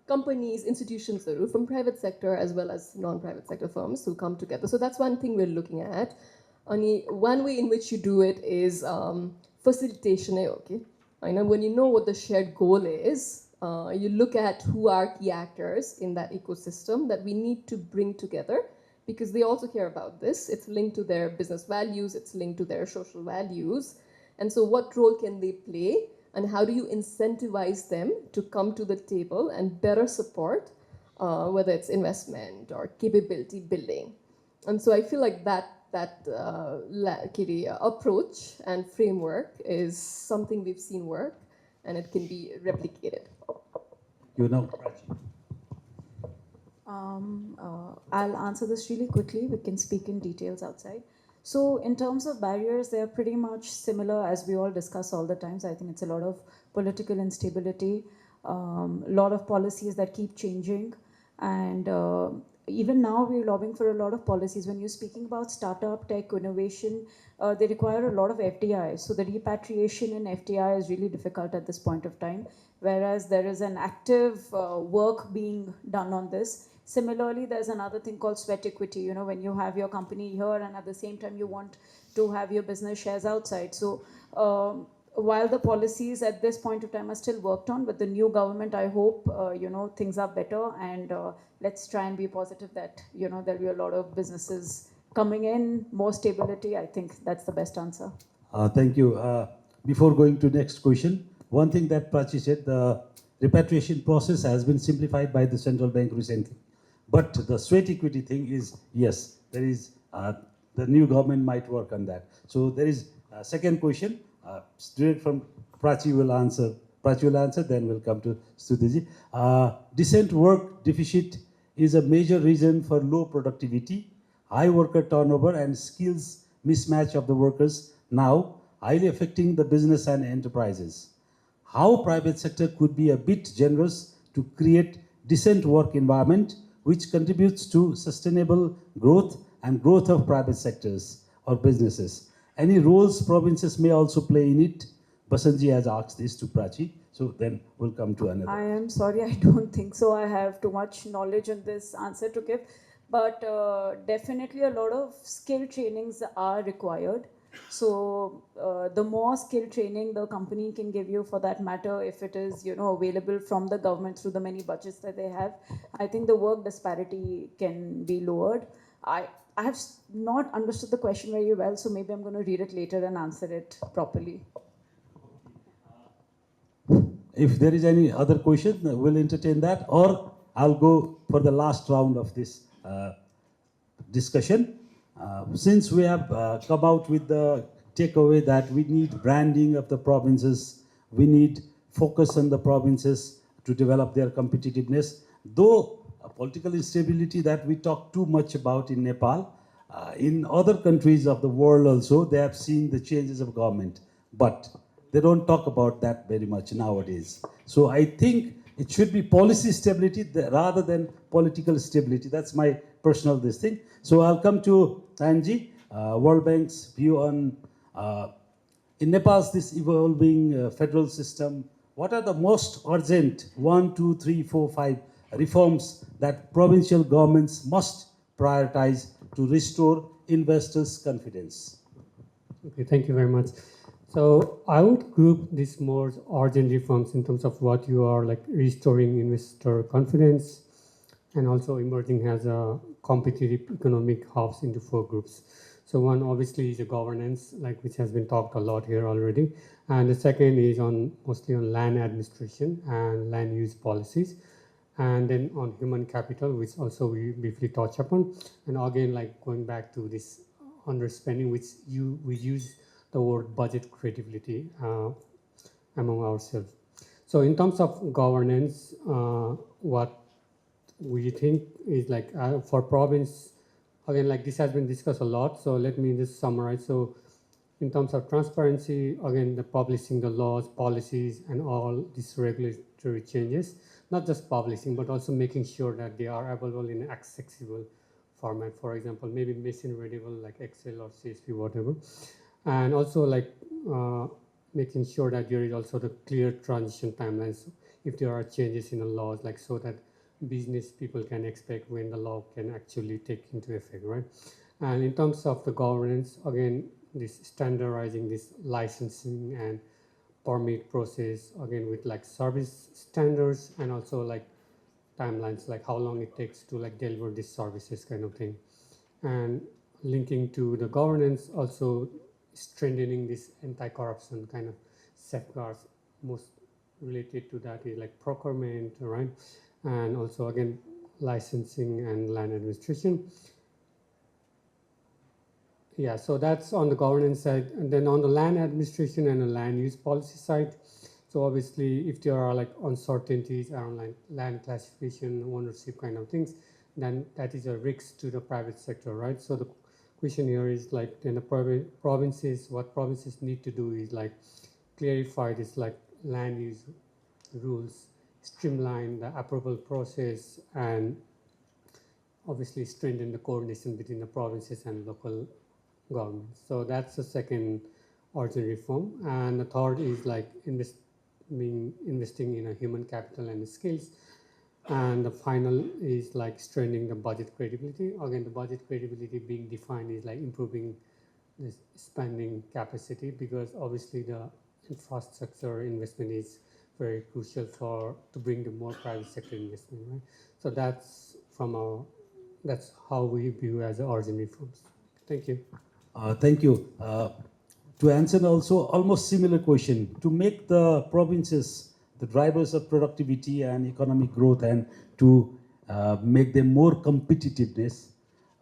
companies, institutions from private sector as well as non-private sector firms who come together? So that's one thing we're looking at. Only one way in which you do it is facilitation. Okay, I know when you know what the shared goal is, you look at who are key actors in that ecosystem that we need to bring together, because they also care about this. It's linked to their business values, it's linked to their social values. And so what role can they play, and how do you incentivize them to come to the table and better support, whether it's investment or capability building? And so I feel like that approach and framework is something we've seen work, and it can be replicated. You know, Prachi. I'll answer this really quickly. We can speak in details outside. So in terms of barriers, they are pretty much similar as we all discuss all the time. So I think it's a lot of political instability, a lot of policies that keep changing, and even now we're lobbying for a lot of policies. When you're speaking about startup, tech, innovation, they require a lot of FDI. So the repatriation in FDI is really difficult at this point of time, whereas there is an active work being done on this. Similarly, there's another thing called sweat equity. When you have your company here and at the same time you want to have your business shares outside. So while the policies at this point of time are still worked on, with the new government, I hope, things are better, and let's try and be positive that, there'll be a lot of businesses coming in, more stability. I think that's the best answer. Thank you. Before going to next question, one thing that Prachi said, the repatriation process has been simplified by the central bank recently. But the sweat equity thing is, yes, there is, the new government might work on that. So there is a second question, straight from Prachi will answer. Prachi will answer, then we'll come to Stutiji. Decent work deficit is a major reason for low productivity, high worker turnover, and skills mismatch of the workers, now highly affecting the business and enterprises. How private sector could be a bit generous to create decent work environment which contributes to sustainable growth and growth of private sectors or businesses. Any roles provinces may also play in it? Basanji has asked this to Prachi, so then we'll come to another. I am sorry, I don't think so. I have too much knowledge on this answer to give, but definitely a lot of skill trainings are required. So the more skill training the company can give you, for that matter, if it is available from the government through the many budgets that they have, I think the work disparity can be lowered. I have not understood the question very well, so maybe I'm going to read it later and answer it properly. If there is any other question, we'll entertain that, or I'll go for the last round of this discussion. Since we have come out with the takeaway that we need branding of the provinces, we need focus on the provinces to develop their competitiveness. Though political instability that we talk too much about in Nepal, in other countries of the world also, they have seen the changes of government, but they don't talk about that very much nowadays. So I think it should be policy stability rather than political stability. That's my personal this thing. So I'll come to Nayanji, World Bank's view on, in Nepal's this evolving federal system, what are the most urgent 1, 2, 3, 4, 5 reforms that provincial governments must prioritize to restore investors' confidence? Okay, thank you very much. So I would group these more urgent reforms in terms of what you are like restoring investor confidence, and also emerging as a competitive economic house into 4 groups. So one obviously is a governance, like which has been talked a lot here already, and the second is mostly on land administration and land use policies, and then on human capital, which also we briefly touch upon, and again like going back to this underspending, which we use the word budget credibility among ourselves. So in terms of governance, what we think is like for province, again, like this has been discussed a lot, so let me just summarize. So in terms of transparency, again, the publishing the laws, policies, and all these regulatory changes, not just publishing, but also making sure that they are available in an accessible format. For example, maybe machine readable like Excel or CSV, whatever. And also like making sure that there is also the clear transition timelines if there are changes in the laws, like so that business people can expect when the law can actually take into effect, right? And in terms of the governance, again, this standardizing this licensing and permit process, again, with like service standards and also like timelines, like how long it takes to like deliver these services kind of thing. And linking to the governance, also strengthening this anti-corruption kind of safeguards. Most related to that is like procurement, right? And also again, licensing and land administration. Yeah, so that's on the governance side. And then on the land administration and the land use policy side, so obviously if there are like uncertainties around like land classification, ownership kind of things, then that is a risk to the private sector, right? So the question here is like, then the provinces, what provinces need to do is like clarify this like land use rules, streamline the approval process, and obviously strengthen the coordination between the provinces and local governments. So that's the second urgent reform. And the third is like investing in a human capital and skills. And the final is like strengthening the budget credibility. Again, the budget credibility being defined is like improving the spending capacity, because obviously the infrastructure investment is very crucial to bring the more private sector investment, right? So that's that's how we view as urgent reforms. Thank you. Thank you. To answer also almost similar question, to make the provinces the drivers of productivity and economic growth, and to make them more competitiveness,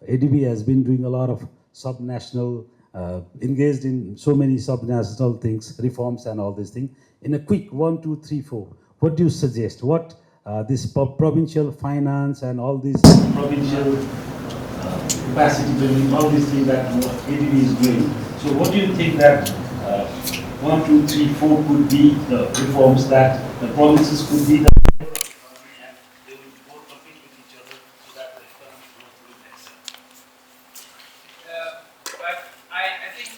ADB has been doing a lot of subnational, engaged in so many subnational things, reforms and all these things. In a quick 1, 2, 3, 4, what do you suggest? What this provincial finance and all these provincial capacity building, all these things that ADB is doing. So what do you think that 1, 2, 3, 4 could be the reforms that the provinces could be the economy, and they will both compete with each other so that the economic growth will excel? But I think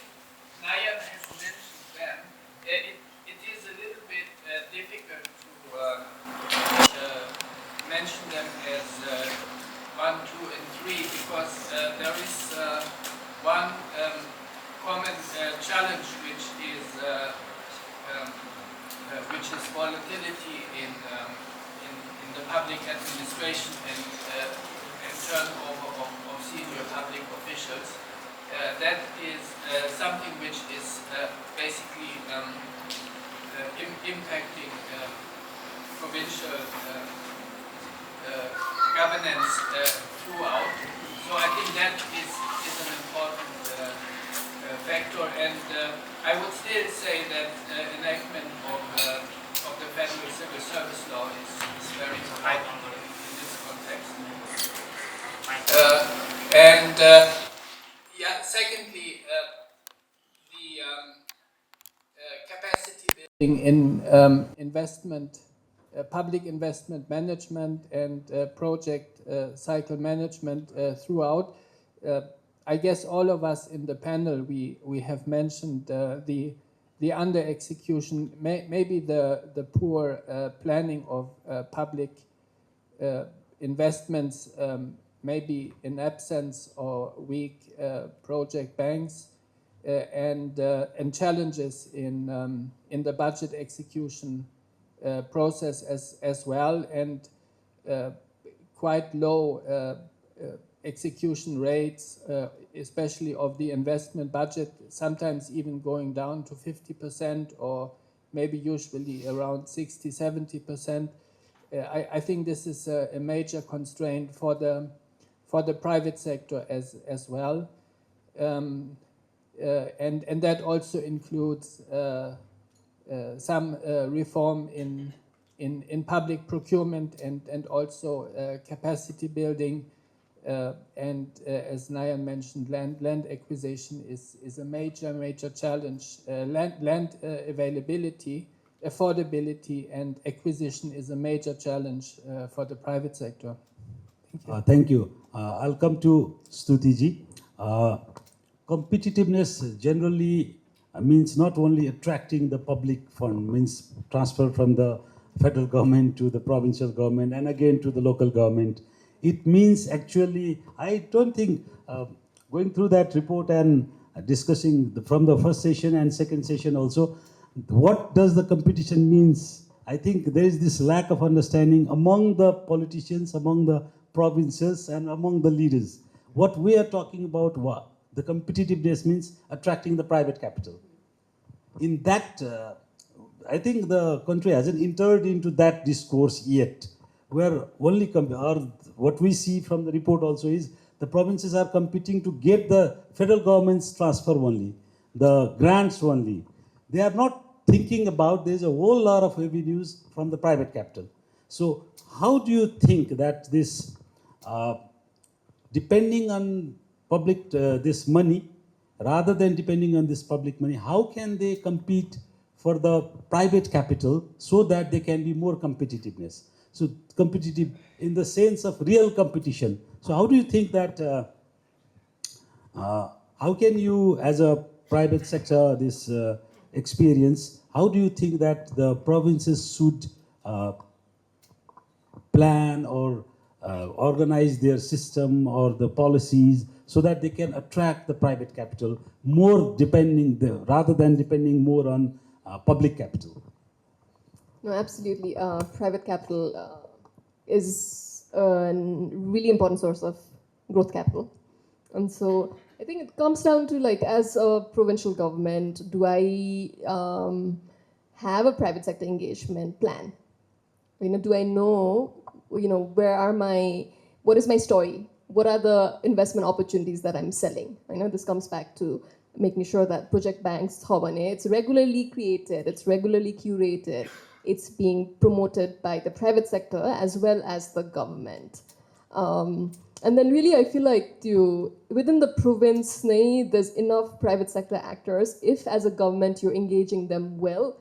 Nayan has mentioned them. It is a little bit difficult to mention them as 1, 2, and 3, because there is one common challenge, which is volatility in the public administration and turnover of senior public officials. That is something which is basically impacting provincial governance throughout. So I think that is an important factor, and I would still say that enactment of the Federal Civil Service Law is very important in this context. Secondly, the capacity building in investment, public investment management, and project cycle management throughout. I guess all of us in the panel, we have mentioned the under execution, maybe the poor planning of public investments, maybe in absence or weak project banks, and challenges in the budget execution process as well, and quite low execution rates, especially of the investment budget, sometimes even going down to 50% or maybe usually around 60, 70%. I think this is a major constraint for the private sector as well. And that also includes some reform in public procurement and also capacity building. As Nayan mentioned, land acquisition is a major challenge. Land availability, affordability, and acquisition is a major challenge for the private sector. Thank you. Thank you. I'll come to Stutiji. Competitiveness generally means not only attracting the public fund, means transfer from the federal government to the provincial government and again to the local government. It means actually, I don't think, going through that report and discussing from the first session and second session also, what does the competition means? I think there is this lack of understanding among the politicians, among the provinces and among the leaders. What we are talking about, the competitiveness means attracting the private capital. In that, I think the country hasn't entered into that discourse yet, where only, or what we see from the report also is the provinces are competing to get the federal government's transfer only, the grants only. They are not thinking about there's a whole lot of revenues from the private capital. So how do you think that this, depending on public, this money, rather than depending on this public money, how can they compete for the private capital so that they can be more competitiveness? So competitive in the sense of real competition. So how do you think that, how can you as a private sector, this experience, how do you think that the provinces should plan or organize their system or the policies so that they can attract the private capital more rather than depending more on public capital? No, absolutely. Private capital is a really important source of growth capital. And so I think it comes down to, like, as a provincial government, do I have a private sector engagement plan? Do I know, what is my story? What are the investment opportunities that I'm selling? I know this comes back to making sure that project banks, it's regularly created, it's regularly curated, it's being promoted by the private sector as well as the government. And then really, I feel like within the province, there's enough private sector actors. If as a government you're engaging them well,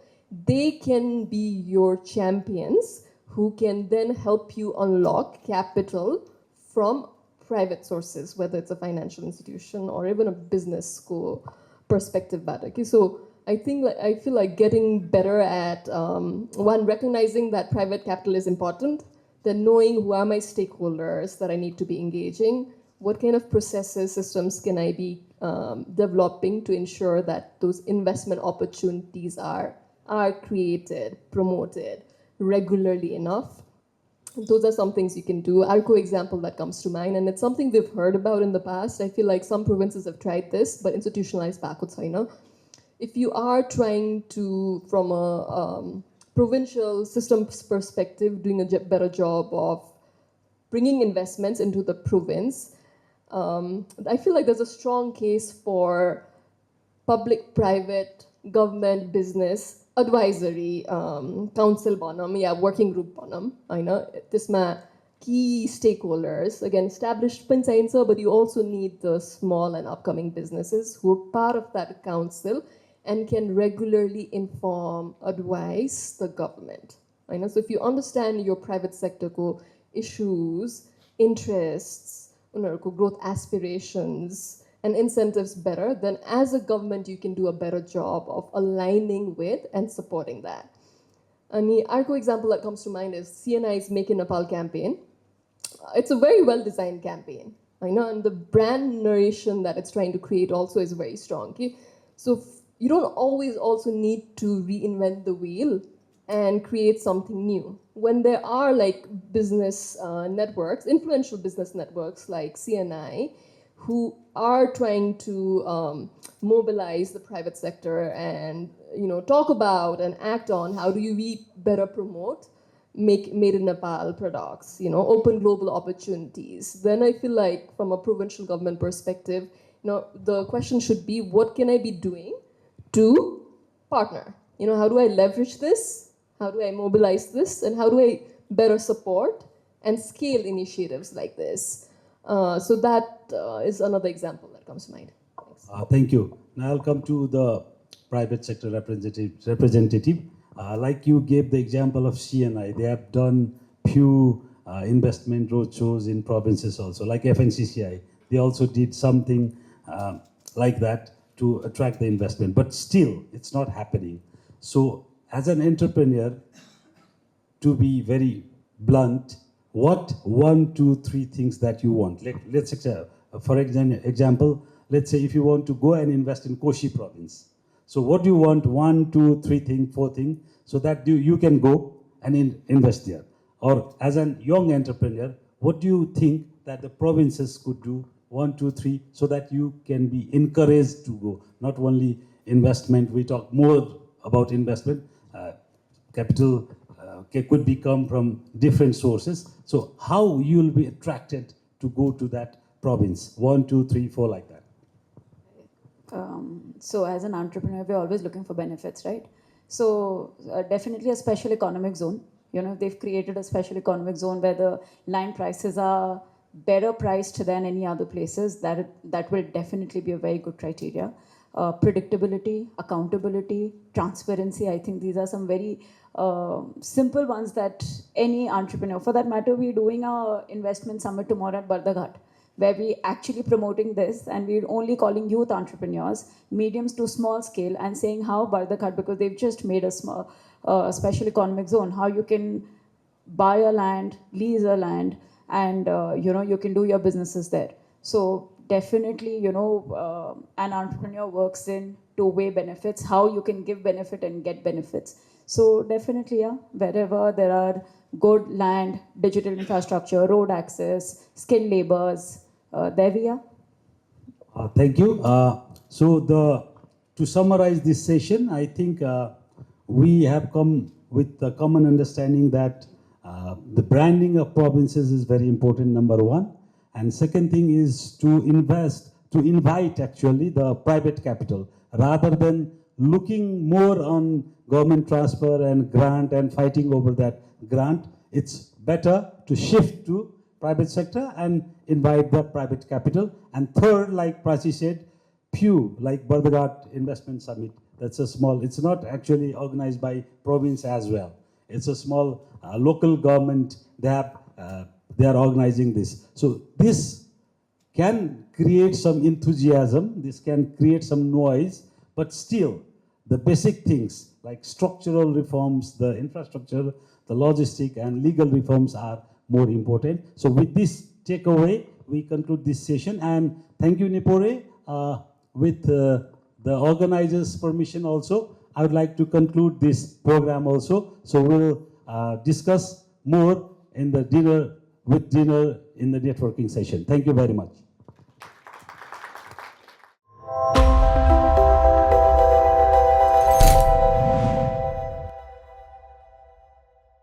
they can be your champions who can then help you unlock capital from private sources, whether it's a financial institution or even a business school perspective. So I feel like getting better at recognizing that private capital is important, then knowing who are my stakeholders that I need to be engaging, what kind of processes, systems can I be developing to ensure that those investment opportunities are created, promoted regularly enough. Those are some things you can do. ARCO example that comes to mind, and it's something we've heard about in the past. I feel like some provinces have tried this, but institutionalized back with China. If you are trying to, from a provincial systems perspective, doing a better job of bringing investments into the province, I feel like there's a strong case for public-private, government, business advisory council bonum, working group bonum. I know this key stakeholders, again, established pinsainsa, but you also need the small and upcoming businesses who are part of that council and can regularly inform, advise the government. I know. So if you understand your private sector issues, interests, growth aspirations, and incentives better, then as a government you can do a better job of aligning with and supporting that. And the ARCO example that comes to mind is CNI's Make in Nepal campaign. It's a very well-designed campaign, I know, and the brand narration that it's trying to create also is very strong. Okay? So you don't always also need to reinvent the wheel and create something new. When there are like business networks, influential business networks like CNI, who are trying to mobilize the private sector and talk about and act on how do we better promote made in Nepal products, open global opportunities. Then I feel like from a provincial government perspective, the question should be, what can I be doing to partner? How do I leverage this? How do I mobilize this? And how do I better support and scale initiatives like this? So that is another example that comes to mind. Thanks. Thank you. Now I'll come to the private sector representative. Like you gave the example of CNI, they have done few investment roadshows in provinces also, like FNCCI. They also did something like that to attract the investment, but still it's not happening. So as an entrepreneur, to be very blunt, what 1, 2, 3 things that you want? Let's for example, let's say if you want to go and invest in Koshi province. So what do you want? 1, 2, 3 things, 4 things, so that you can go and invest there. Or as a young entrepreneur, what do you think that the provinces could do? 1, 2, 3, so that you can be encouraged to go. Not only investment, we talk more about investment. Capital could become from different sources. So how you will be attracted to go to that province? 1, 2, 3, 4, like that. So as an entrepreneur, we're always looking for benefits, right? So definitely a special economic zone. They've created a special economic zone where the line prices are better priced than any other places. That will definitely be a very good criteria. Predictability, accountability, transparency. I think these are some very simple ones that any entrepreneur, for that matter, we're doing our investment summit tomorrow at Bardaghat, where we actually promoting this, and we're only calling youth entrepreneurs, mediums to small scale, and saying how Bardaghat, because they've just made a small special economic zone, how you can buy a land, lease a land, and you can do your businesses there. So definitely, an entrepreneur works in two-way benefits, how you can give benefit and get benefits. So definitely, yeah, wherever there are good land, digital infrastructure, road access, skilled laborers, there we are. Thank you. To summarize this session, I think we have come with the common understanding that the branding of provinces is very important, number one. And second thing is to invite actually the private capital, rather than looking more on government transfer and grant and fighting over that grant. It's better to shift to private sector and invite the private capital. And third, like Prachi said, few, like Bardaghat Investment Summit. That's a small, it's not actually organized by province as well. It's a small local government, they are organizing this. So this can create some enthusiasm, this can create some noise, but still the basic things like structural reforms, the infrastructure, the logistic and legal reforms are more important. So with this takeaway, we conclude this session, and thank you, Nipore. With the organizers' permission also, I would like to conclude this program also. So we'll discuss more in the dinner in the networking session. Thank you very much.